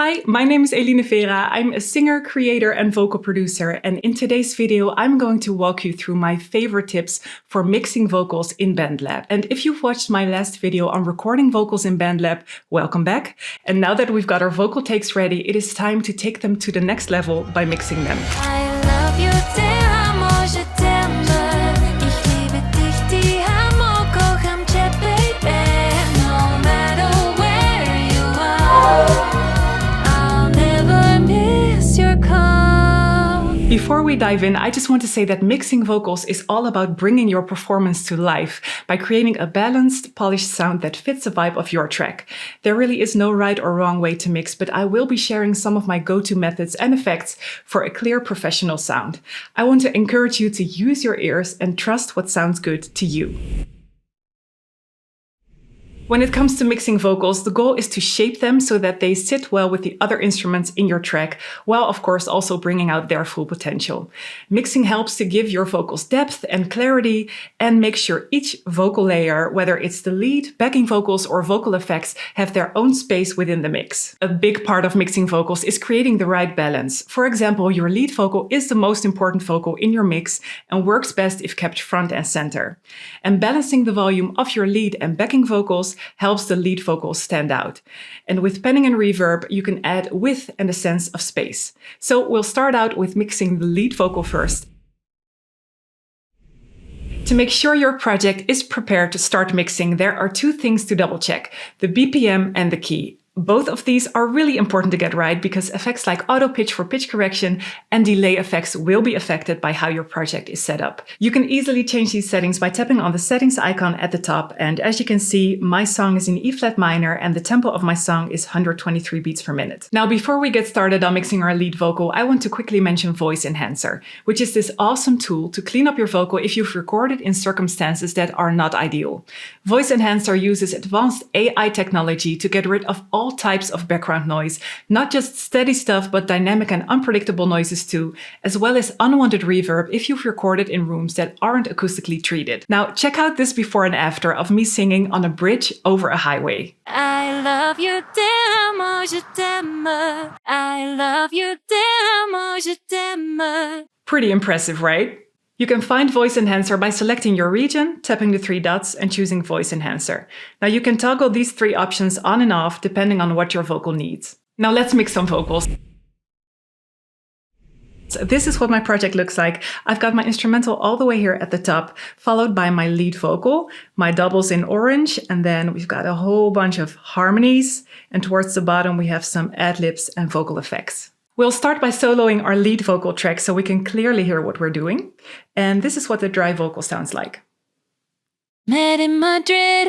Hi, my name is Eline Vera. I'm a singer, creator, and vocal producer. And in today's video, I'm going to walk you through my favorite tips for mixing vocals in BandLab. And if you've watched my last video on recording vocals in BandLab, welcome back. And now that we've got our vocal takes ready, it is time to take them to the next level by mixing them. I love you, je t'aime. Ich liebe dich, die amo, kocham cię, baby. No matter where you are, I'll never miss your call. Before we dive in, I just want to say that mixing vocals is all about bringing your performance to life by creating a balanced, polished sound that fits the vibe of your track. There really is no right or wrong way to mix, but I will be sharing some of my go-to methods and effects for a clear professional sound. I want to encourage you to use your ears and trust what sounds good to you. When it comes to mixing vocals, the goal is to shape them so that they sit well with the other instruments in your track, while of course also bringing out their full potential. Mixing helps to give your vocals depth and clarity and make sure each vocal layer, whether it's the lead, backing vocals, or vocal effects, have their own space within the mix. A big part of mixing vocals is creating the right balance. For example, your lead vocal is the most important vocal in your mix and works best if kept front and center. And balancing the volume of your lead and backing vocals helps the lead vocals stand out. And with panning and reverb, you can add width and a sense of space. So we'll start out with mixing the lead vocal first. To make sure your project is prepared to start mixing, there are two things to double check: the BPM and the key. Both of these are really important to get right because effects like AutoPitch for pitch correction and delay effects will be affected by how your project is set up. You can easily change these settings by tapping on the settings icon at the top. And as you can see, my song is in E flat minor and the tempo of my song is 123 beats per minute. Now, before we get started on mixing our lead vocal, I want to quickly mention Voice Enhancer, which is this awesome tool to clean up your vocal if you've recorded in circumstances that are not ideal. Voice Enhancer uses advanced AI technology to get rid of all types of background noise, not just steady stuff, but dynamic and unpredictable noises too, as well as unwanted reverb if you've recorded in rooms that aren't acoustically treated. Now, check out this before and after of me singing on a bridge over a highway. I love you, je t'aime. I love you, je t'aime. Pretty impressive, right? You can find Voice Enhancer by selecting your region, tapping the three dots, and choosing Voice Enhancer. Now you can toggle these three options on and off depending on what your vocal needs. Now let's mix some vocals. So this is what my project looks like. I've got my instrumental all the way here at the top, followed by my lead vocal, my doubles in orange, and then we've got a whole bunch of harmonies, and towards the bottom we have some ad-libs and vocal effects. We'll start by soloing our lead vocal track so we can clearly hear what we're doing. And this is what the dry vocal sounds like. Met in Madrid,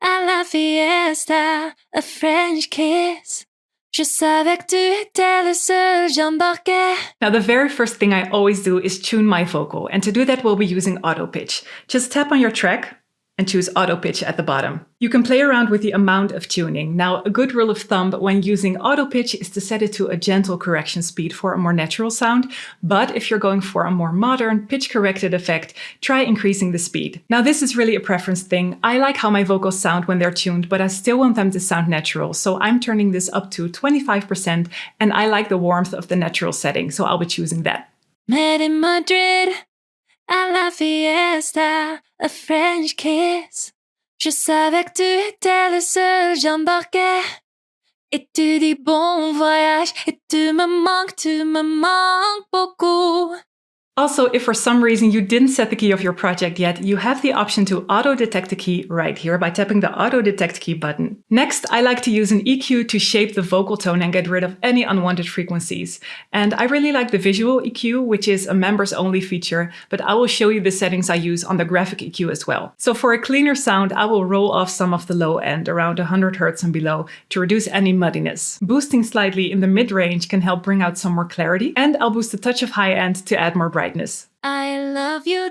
à la fiesta, a French kiss. Je savais que tu étais le seul, j'embarquais. Now, the very first thing I always do is tune my vocal. And to do that, we'll be using AutoPitch. Just tap on your track and choose AutoPitch at the bottom. You can play around with the amount of tuning. Now, a good rule of thumb when using AutoPitch is to set it to a gentle correction speed for a more natural sound. But if you're going for a more modern, pitch-corrected effect, try increasing the speed. Now, this is really a preference thing. I like how my vocals sound when they're tuned, but I still want them to sound natural. So I'm turning this up to 25%, and I like the warmth of the natural setting, so I'll be choosing that. Met in Madrid, à la fiesta, a French kiss. Je savais que tu étais le seul, j'embarquais. Et tu dis bon voyage, et tu me manques beaucoup. Also, if for some reason you didn't set the key of your project yet, you have the option to auto-detect the key right here by tapping the auto-detect key button. Next, I like to use an EQ to shape the vocal tone and get rid of any unwanted frequencies. And I really like the visual EQ, which is a members-only feature, but I will show you the settings I use on the graphic EQ as well. So for a cleaner sound, I will roll off some of the low end, around 100 Hz and below, to reduce any muddiness. Boosting slightly in the mid-range can help bring out some more clarity, and I'll boost a touch of high end to add more brightness. I love you,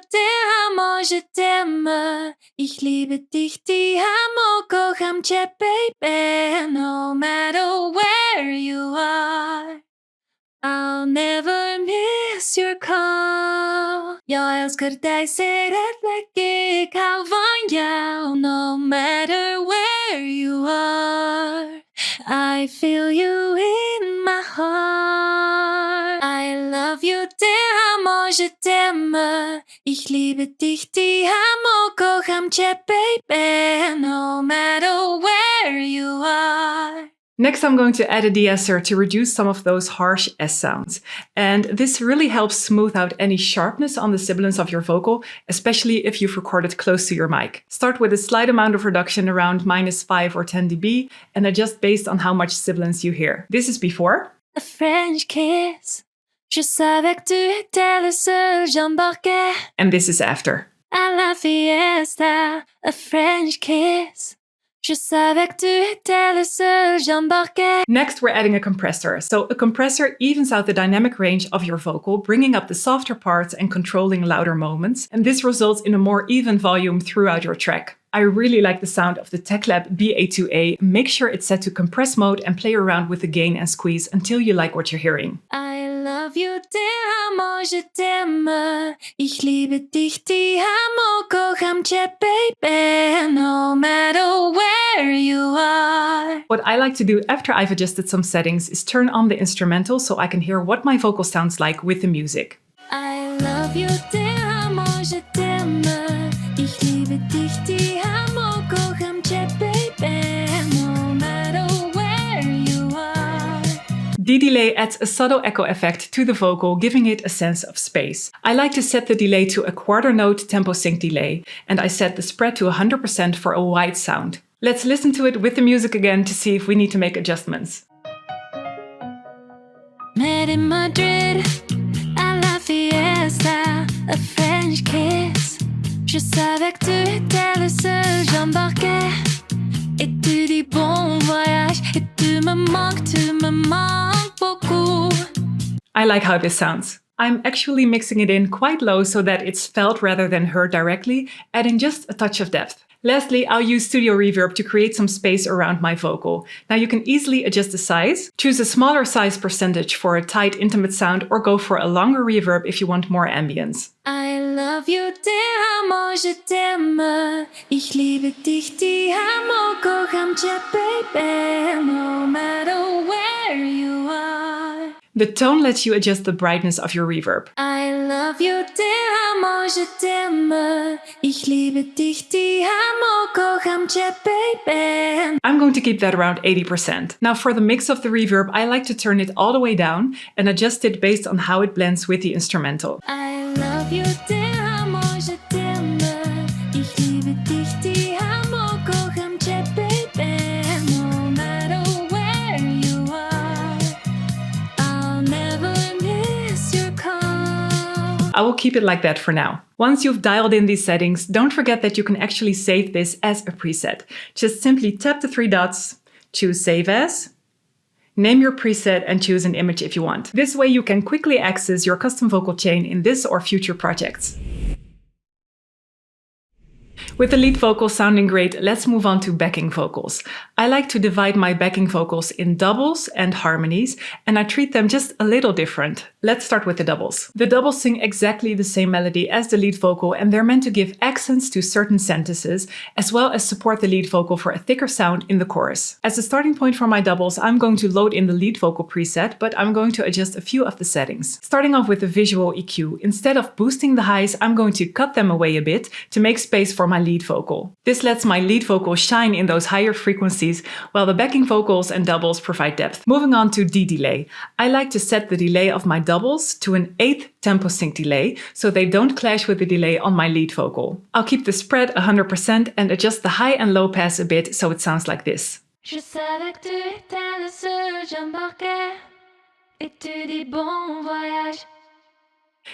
je t'aime. Ich liebe dich, die amo, kocham cię, baby. No matter where you are, I'll never miss your call. Jag älskar dig, säg rätt mycket, ik hou van jou. No matter where you are, I feel you in love you, dear amor, je t'aime. Ich liebe dich, die amo, kocham cię, baby, no matter where you are. Next, I'm going to add a DeEsser to reduce some of those harsh S sounds. And this really helps smooth out any sharpness on the sibilance of your vocal, especially if you've recorded close to your mic. Start with a slight amount of reduction around -5 or 10 dB and adjust based on how much sibilance you hear. This is before. A French kiss. Je savais que tu étais le seul, j'embarquais. And this is after. À la fiesta, a French kiss. Je savais que tu étais le seul, j'embarquais. Next, we're adding a compressor. So a compressor evens out the dynamic range of your vocal, bringing up the softer parts and controlling louder moments. And this results in a more even volume throughout your track. I really like the sound of the BandLab BA2A. Make sure it's set to compress mode and play around with the gain and squeeze until you like what you're hearing. I love you, dear amor, je t'aime. Ich liebe dich, die amo, kocham cię, baby, no matter where you are. What I like to do after I've adjusted some settings is turn on the instrumental so I can hear what my vocal sounds like with the music. I love you, dear amor, je t'aime. Ich liebe dich, die amo, kocham cię, baby, no matter where you are. D-Delay adds a subtle echo effect to the vocal, giving it a sense of space. I like to set the delay to a quarter note tempo sync delay, and I set the spread to 100% for a wide sound. Let's listen to it with the music again to see if we need to make adjustments. Met in Madrid, à la fiesta, a French kiss. Je savais que tu étais le seul, j'embarquais. Et tu dis bon voyage, et tu me manques beaucoup. I like how this sounds. I'm actually mixing it in quite low so that it's felt rather than heard directly, adding just a touch of depth. Lastly, I'll use Studio Reverb to create some space around my vocal. Now you can easily adjust the size, choose a smaller size percentage for a tight, intimate sound, or go for a longer reverb if you want more ambience. I love you, dear amor, je t'aime. Ich liebe dich, die amo, kocham cię, baby, no matter where you are. The tone lets you adjust the brightness of your reverb. I love you, dear amor, je t'aime. Ich liebe dich, die amo, kocham cię, baby. I'm going to keep that around 80%. Now for the mix of the reverb, I like to turn it all the way down and adjust it based on how it blends with the instrumental. I love you, dear amor, je t'aime. Ich liebe dich, die amo, kocham cię, baby, no matter where you are. I'll never miss your call. I will keep it like that for now. Once you've dialed in these settings, don't forget that you can actually save this as a preset. Just simply tap the three dots, choose Save As, name your preset and choose an image if you want. This way you can quickly access your custom vocal chain in this or future projects. With the lead vocal sounding great, let's move on to backing vocals. I like to divide my backing vocals in doubles and harmonies, and I treat them just a little different. Let's start with the doubles. The doubles sing exactly the same melody as the lead vocal, and they're meant to give accents to certain sentences, as well as support the lead vocal for a thicker sound in the chorus. As a starting point for my doubles, I'm going to load in the lead vocal preset, but I'm going to adjust a few of the settings. Starting off with the visual EQ, instead of boosting the highs, I'm going to cut them away a bit to make space for my lead vocal. This lets my lead vocal shine in those higher frequencies, while the backing vocals and doubles provide depth. Moving on to D-Delay. I like to set the delay of my doubles to an 1/8 tempo sync delay, so they don't clash with the delay on my lead vocal. I'll keep the spread 100% and adjust the high and low pass a bit so it sounds like this. Je savais que tu étais le seul, j'embarquais. Et tu dis bon voyage.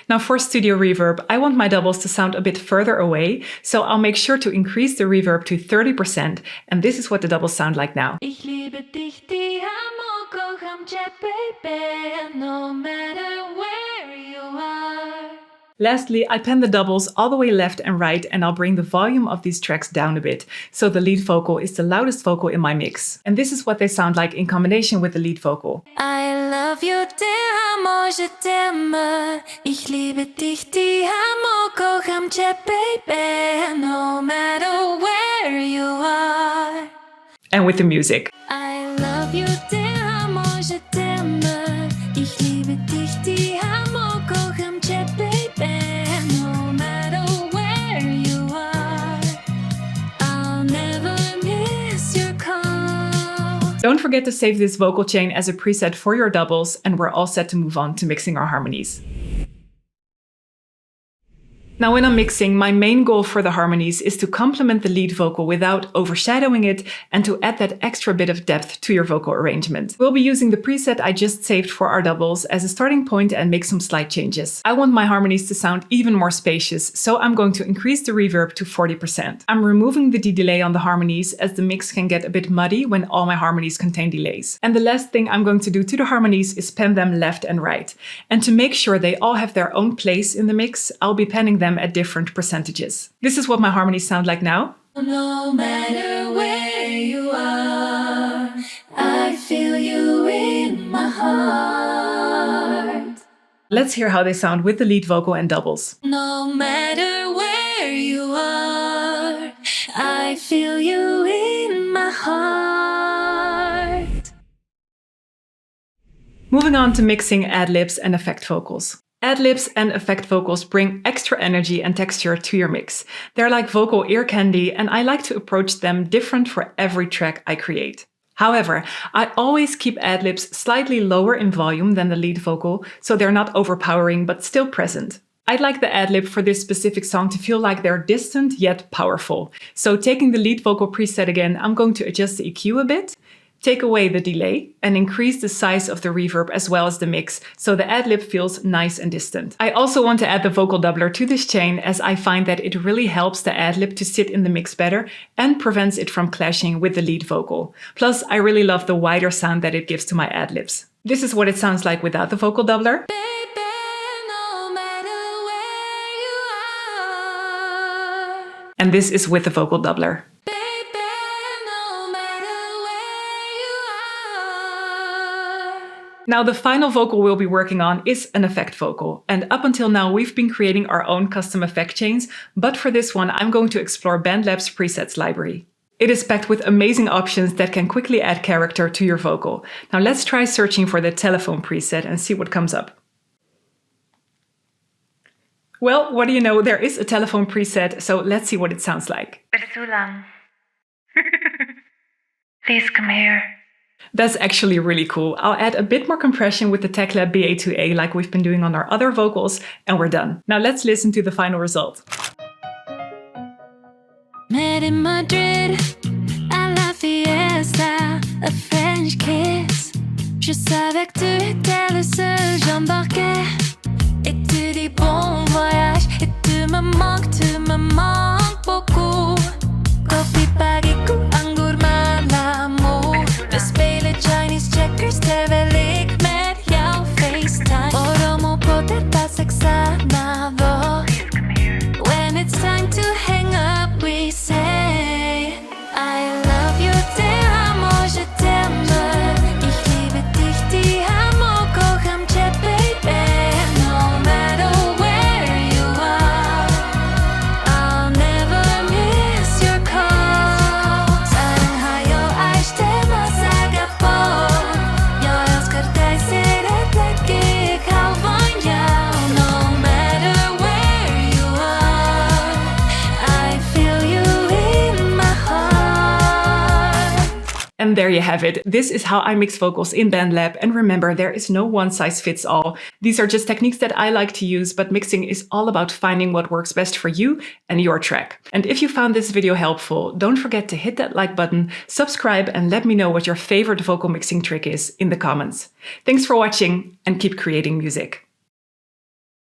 Now for Studio Reverb, I want my doubles to sound a bit further away, so I'll make sure to increase the reverb to 30%, and this is what the doubles sound like now. Ich liebe dich, die amo, kocham cię, baby, no matter where you are. Lastly, I pan the doubles all the way left and right, and I'll bring the volume of these tracks down a bit, so the lead vocal is the loudest vocal in my mix. And this is what they sound like in combination with the lead vocal. I love you, dear amor, je t'aime. Ich liebe dich, die amo, kocham cię, baby, no matter where you are. And with the music. I love you, dear amor, je t'aime. Ich liebe dich, die amo, forget to save this vocal chain as a preset for your doubles, and we're all set to move on to mixing our harmonies. Now when I'm mixing, my main goal for the harmonies is to complement the lead vocal without overshadowing it and to add that extra bit of depth to your vocal arrangement. We'll be using the preset I just saved for our doubles as a starting point and make some slight changes. I want my harmonies to sound even more spacious, so I'm going to increase the reverb to 40%. I'm removing the D-delay on the harmonies as the mix can get a bit muddy when all my harmonies contain delays. And the last thing I'm going to do to the harmonies is pan them left and right. And to make sure they all have their own place in the mix, I'll be panning them at different percentages. This is what my harmonies sound like now. No matter where you are, I feel you in my heart. Let's hear how they sound with the lead vocal and doubles. No matter where you are, I feel you in my heart. Moving on to mixing ad-libs and effect vocals. Ad-libs and effect vocals bring extra energy and texture to your mix. They're like vocal ear candy, and I like to approach them different for every track I create. However, I always keep ad-libs slightly lower in volume than the lead vocal, so they're not overpowering but still present. I'd like the ad-lib for this specific song to feel like they're distant yet powerful. So taking the lead vocal preset again, I'm going to adjust the EQ a bit, take away the delay, and increase the size of the reverb as well as the mix, so the ad-lib feels nice and distant. I also want to add the vocal doubler to this chain, as I find that it really helps the ad-lib to sit in the mix better and prevents it from clashing with the lead vocal. Plus, I really love the wider sound that it gives to my ad-libs. This is what it sounds like without the vocal doubler. Baby, no matter where you are. And this is with the vocal doubler. Now the final vocal we'll be working on is an effect vocal, and up until now we've been creating our own custom effect chains, but for this one I'm going to explore BandLab's presets library. It is packed with amazing options that can quickly add character to your vocal. Now let's try searching for the telephone preset and see what comes up. Well, what do you know, there is a telephone preset, so let's see what it sounds like. It's too long. Please come here. That's actually really cool. I'll add a bit more compression with the TechLab BA2A like we've been doing on our other vocals, and we're done. Now let's listen to the final result. Met in Madrid, à la fiesta, a French kiss. Je savais que tu étais le seul, j'embarquais. Et tu dis bon voyage, et tu me manques beaucoup. Koffie, baguette, anggur, l'amour. We spelen Chinese checkers terwijl ik met jou FaceTime. Oromo potet sexanado. When it's time to hang up, we say I love you, te amo, je t'aime. Ich liebe dich, te amo, kocham cię, baby. No matter where you are, I'll never miss your call. 사랑하여 아이시 temas agapon. Jag älskar dig, ser det like ik hou van jou. No matter where you are, I feel you in my heart. And there you have it. This is how I mix vocals in BandLab. And remember, there is no one size fits all. These are just techniques that I like to use, but mixing is all about finding what works best for you and your track. And if you found this video helpful, don't forget to hit that like button, subscribe, and let me know what your favorite vocal mixing trick is in the comments. Thanks for watching, and keep creating music.